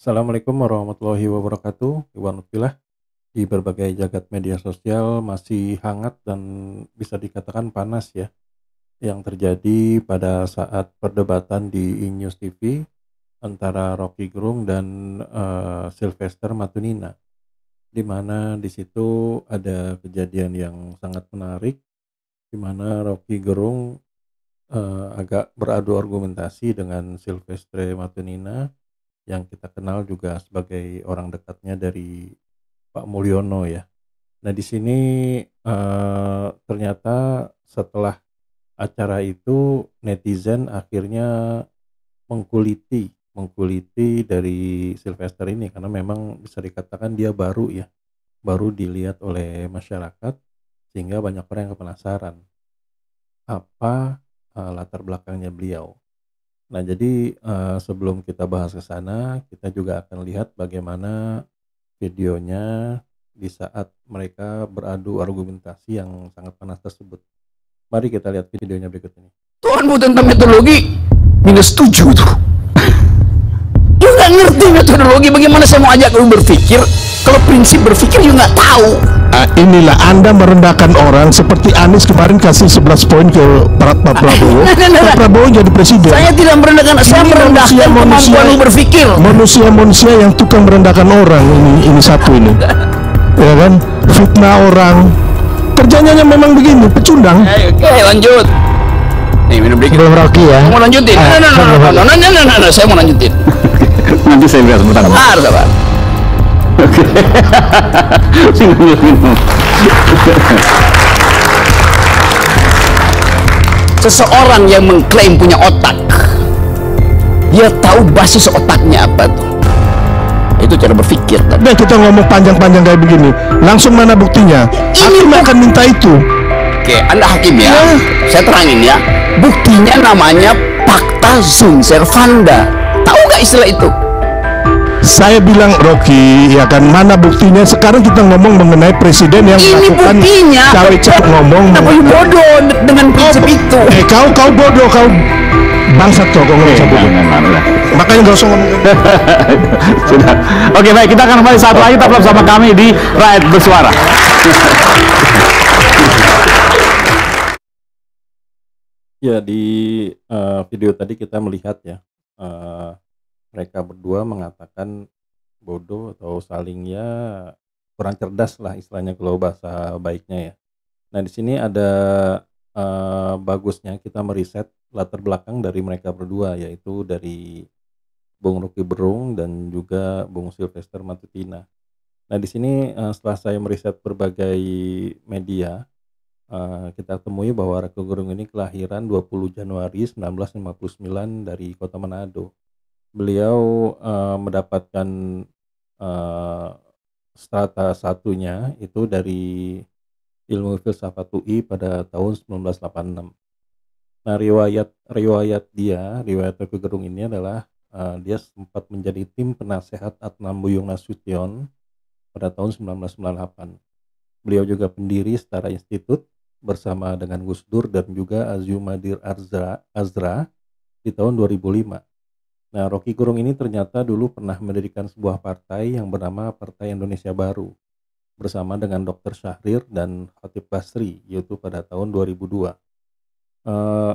Assalamualaikum warahmatullahi wabarakatuh. Iwan Utilah di berbagai jagat media sosial masih hangat dan bisa dikatakan panas ya yang terjadi pada saat perdebatan di News TV antara Rocky Gerung dan Sylvester Matunina, di mana di situ ada kejadian yang sangat menarik, di mana Rocky Gerung agak beradu argumentasi dengan Sylvester Matunina yang kita kenal juga sebagai orang dekatnya dari Pak Mulyono ya. Nah di sini ternyata setelah acara itu netizen akhirnya mengkuliti dari Sylvester ini karena memang bisa dikatakan dia baru ya, baru dilihat oleh masyarakat sehingga banyak orang yang penasaran apa latar belakangnya beliau. Nah jadi sebelum kita bahas ke sana, kita juga akan lihat bagaimana videonya di saat mereka beradu argumentasi yang sangat panas tersebut. Mari kita lihat videonya berikut ini. Tuhanmu tentang metodologi minus 7 tuh. Lu nggak ngerti metodologi, bagaimana saya mau ajak lu berpikir kalau prinsip berpikir you nggak tahu. Inilah Anda merendahkan orang seperti Anies kemarin kasih 11 poin ke Pak Prabowo. Pak Prabowo jadi presiden. Saya tidak merendahkan, saya merendahkan kemampuan lu berpikir. Manusia yang tukang merendahkan orang ini satu ini. Ya kan? Fitnah orang. Kerjanya memang begini, pecundang. Oke, lanjut. Nih minum dikit. Belum Rocky ya. Mau lanjutin? Nah, saya mau lanjutin. Nanti saya lihat sebentar. Sabar. Oke. Minum. Seseorang yang mengklaim punya otak, dia tahu basis otaknya apa tuh. Itu cara berpikir. Dan kita ngomong panjang-panjang kayak begini, langsung mana buktinya? Hakim akan minta itu. Oke, Anda hakim ya. Saya terangin ya. Buktinya namanya fakta sunt servanda. Tahu nggak istilah itu? Saya bilang Rocky, ya kan, mana buktinya? Sekarang kita ngomong mengenai presiden yang Ini melakukan buktinya. cawe-cawe ngomong. Kenapa you bodoh dengan prinsip itu? Kau bodoh, kau bangsat kau ngomong bodoh. Makanya gak usah ngomong. Sudah. Oke, baik, kita akan kembali saat lagi, tetap bersama kami di Rakyat Bersuara. Ya di video tadi kita melihat ya mereka berdua mengatakan bodoh atau saling ya kurang cerdas lah istilahnya kalau bahasa baiknya ya. Nah di sini ada bagusnya kita meriset latar belakang dari mereka berdua, yaitu dari Bung Rocky Gerung dan juga Bung Sylvester Matutina. Nah di sini setelah saya meriset berbagai media, kita temui bahwa Rocky Gerung ini kelahiran 20 Januari 1959 dari Kota Manado. Beliau mendapatkan strata satunya itu dari ilmu filsafat UI pada tahun 1986. Nah riwayat Rocky Gerung ini adalah dia sempat menjadi tim penasehat Adnan Buyung Nasution pada tahun 1998. Beliau juga pendiri Setara Institute bersama dengan Gus Dur dan juga Azumadir Azra di tahun 2005. Nah, Rocky Gerung ini ternyata dulu pernah mendirikan sebuah partai yang bernama Partai Indonesia Baru bersama dengan Dr. Syahrir dan Khatib Basri, yaitu pada tahun 2002.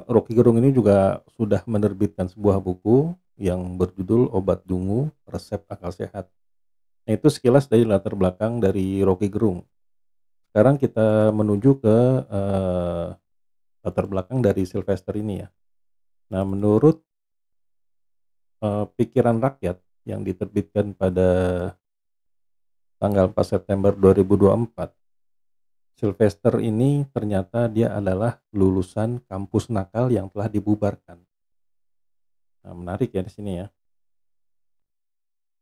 Rocky Gerung ini juga sudah menerbitkan sebuah buku yang berjudul Obat Dungu, Resep Akal Sehat. Nah, itu sekilas dari latar belakang dari Rocky Gerung. Sekarang kita menuju ke latar belakang dari Sylvester ini ya. Nah, menurut Pikiran Rakyat yang diterbitkan pada tanggal 4 September 2024, Sylvester ini ternyata dia adalah lulusan kampus nakal yang telah dibubarkan. Nah, menarik ya di sini ya.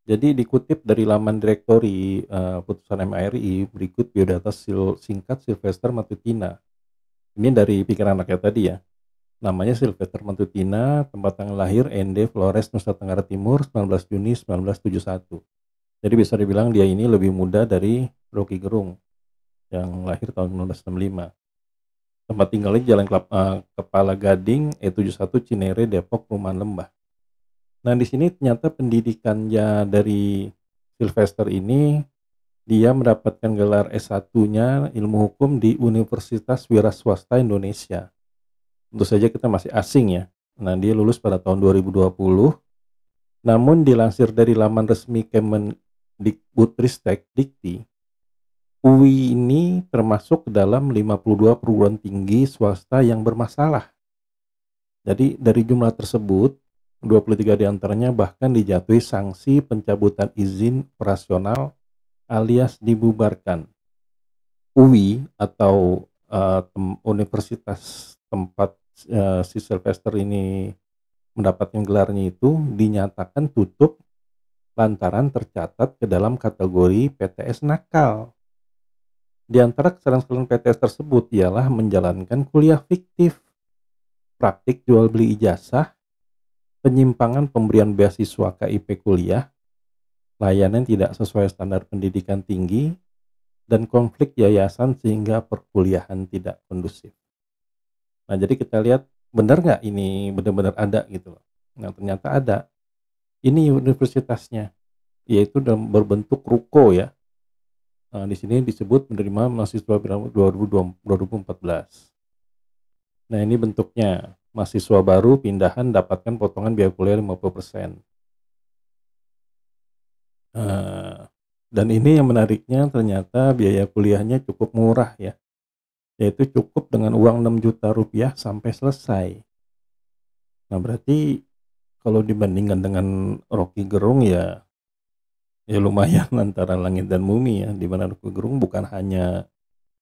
Jadi dikutip dari laman direktori putusan MARI, berikut biodata singkat Sylvester Matutina. Ini dari Pikiran Rakyat tadi ya. Namanya Sylvester Matutina, tempat tanggal lahir ND Flores, Nusa Tenggara Timur, 19 Juni 1971. Jadi bisa dibilang dia ini lebih muda dari Rocky Gerung yang lahir tahun 1965. Tempat tinggalnya Jalan Kepala Gading, E71 Cinere, Depok, Perumahan Lembah. Nah, di sini ternyata pendidikannya dari Sylvester ini, dia mendapatkan gelar S1-nya ilmu hukum di Universitas Wira Swasta Indonesia. Tentu saja kita masih asing ya. Nah, dia lulus pada tahun 2020. Namun dilansir dari laman resmi Kemendikbudristek Dikti, UI ini termasuk dalam 52 perguruan tinggi swasta yang bermasalah. Jadi dari jumlah tersebut, 23 diantaranya bahkan dijatuhi sanksi pencabutan izin operasional alias dibubarkan. UI atau universitas tempat si Sylvester ini mendapatkan gelarnya itu dinyatakan tutup lantaran tercatat ke dalam kategori PTS nakal. Di antara kesalahan-kesalahan PTS tersebut ialah menjalankan kuliah fiktif, praktik jual beli ijazah, penyimpangan pemberian beasiswa KIP kuliah, layanan tidak sesuai standar pendidikan tinggi, dan konflik yayasan sehingga perkuliahan tidak kondusif. Nah, jadi kita lihat benar nggak ini benar-benar ada gitu loh. Nah, ternyata ada. Ini universitasnya, yaitu dalam berbentuk ruko ya. Nah, di sini disebut menerima mahasiswa 2014. Nah, ini bentuknya. Mahasiswa baru pindahan dapatkan potongan biaya kuliah 50%. Dan ini yang menariknya ternyata biaya kuliahnya cukup murah ya. Yaitu cukup dengan uang 6 juta rupiah sampai selesai. Nah, berarti kalau dibandingkan dengan Rocky Gerung ya lumayan antara langit dan bumi ya, di mana Rocky Gerung bukan hanya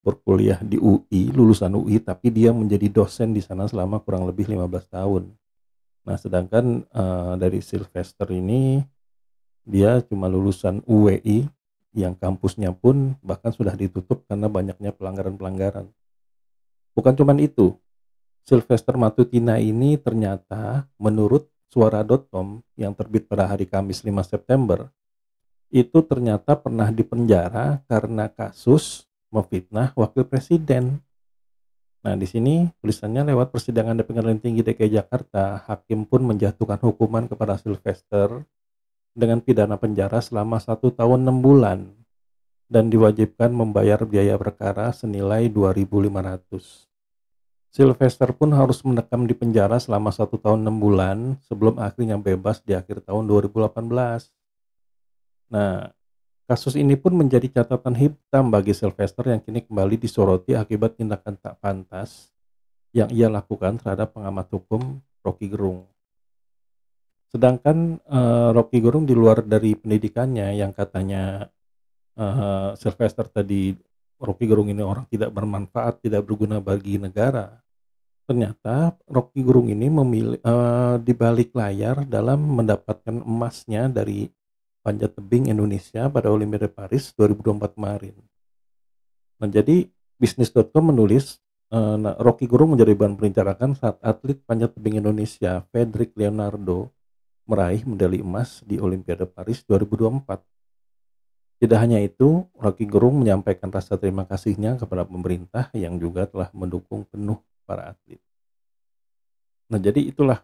berkuliah di UI, lulusan UI, tapi dia menjadi dosen di sana selama kurang lebih 15 tahun. Nah, sedangkan dari Sylvester ini dia cuma lulusan UWI yang kampusnya pun bahkan sudah ditutup karena banyaknya pelanggaran-pelanggaran. Bukan cuma itu, Sylvester Matutina ini ternyata menurut suara.com yang terbit pada hari Kamis 5 September itu ternyata pernah dipenjara karena kasus memfitnah wakil presiden. Nah, di sini tulisannya lewat persidangan di Pengadilan Tinggi DKI Jakarta, hakim pun menjatuhkan hukuman kepada Sylvester dengan pidana penjara selama 1 tahun 6 bulan dan diwajibkan membayar biaya perkara senilai 2.500. Sylvester pun harus mendekam di penjara selama 1 tahun 6 bulan sebelum akhirnya bebas di akhir tahun 2018. Nah, kasus ini pun menjadi catatan hitam bagi Sylvester yang kini kembali disoroti akibat tindakan tak pantas yang ia lakukan terhadap pengamat hukum Rocky Gerung. Sedangkan Rocky Gerung di luar dari pendidikannya yang katanya Sylvester tadi, Rocky Gerung ini orang tidak bermanfaat, tidak berguna bagi negara. Ternyata Rocky Gerung ini di balik layar dalam mendapatkan emasnya dari panjat tebing Indonesia pada Olimpiade Paris 2024 kemarin. Nah, jadi bisnis.com menulis Rocky Gerung menjadi bahan perbincangan saat atlet panjat tebing Indonesia Fedrik Leonardo meraih medali emas di Olimpiade Paris 2024. Tidak hanya itu, Rocky Gerung menyampaikan rasa terima kasihnya kepada pemerintah yang juga telah mendukung penuh para atlet. Nah, jadi itulah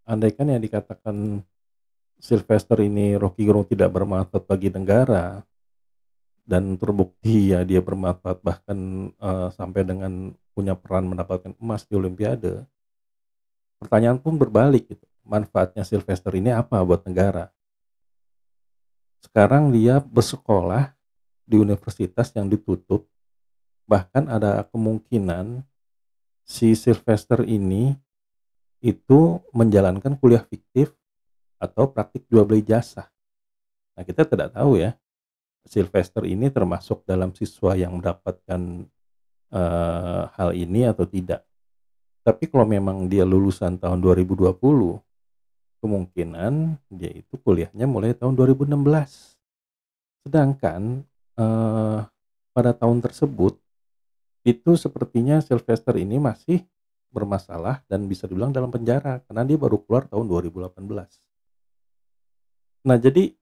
andaikan yang dikatakan Sylvester ini Rocky Gerung tidak bermanfaat bagi negara dan terbukti ya dia bermanfaat bahkan sampai dengan punya peran mendapatkan emas di Olimpiade. Pertanyaan pun berbalik gitu. Manfaatnya Sylvester ini apa buat negara? Sekarang dia bersekolah di universitas yang ditutup, bahkan ada kemungkinan si Sylvester ini itu menjalankan kuliah fiktif atau praktik jual beli jasa. Nah, kita tidak tahu ya, Sylvester ini termasuk dalam siswa yang mendapatkan hal ini atau tidak. Tapi kalau memang dia lulusan tahun 2020, kemungkinan dia itu kuliahnya mulai tahun 2016. Sedangkan pada tahun tersebut itu sepertinya Sylvester ini masih bermasalah dan bisa dibilang dalam penjara karena dia baru keluar tahun 2018. Nah, jadi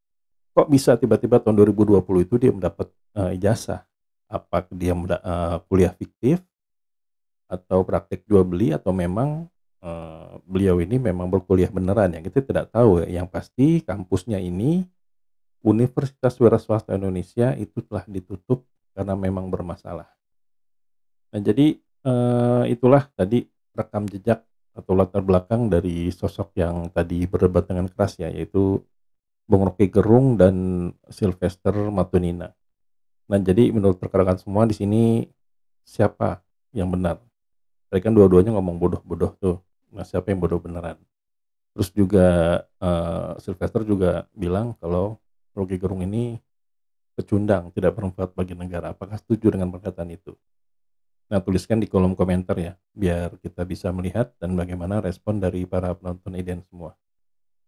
kok bisa tiba-tiba tahun 2020 itu dia mendapat ijazah? Apa dia kuliah fiktif atau praktek jual beli atau memang beliau ini memang berkuliah beneran ya, kita tidak tahu ya. Yang pasti kampusnya ini Universitas Wira Swasta Indonesia itu telah ditutup karena memang bermasalah. Nah jadi itulah tadi rekam jejak atau latar belakang dari sosok yang tadi berdebat dengan keras ya, yaitu Bung Rocky Gerung dan Sylvester Matunina. Nah jadi menurut rekan-rekan semua di sini siapa yang benar? Tadi kan dua-duanya ngomong bodoh-bodoh tuh. Nah siapa yang bodoh beneran? Terus juga Sylvester juga bilang kalau Rocky Gerung ini pecundang, tidak bermanfaat bagi negara. Apakah setuju dengan pernyataan itu? Nah tuliskan di kolom komentar ya, biar kita bisa melihat dan bagaimana respon dari para penonton Iden semua.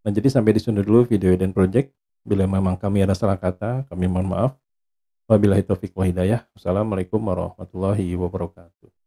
Nah jadi sampai di sini dulu video Iden Project. Bila memang kami ada salah kata, kami mohon maaf. Wabillahi taufiq wa hidayah. Wassalamualaikum warahmatullahi wabarakatuh.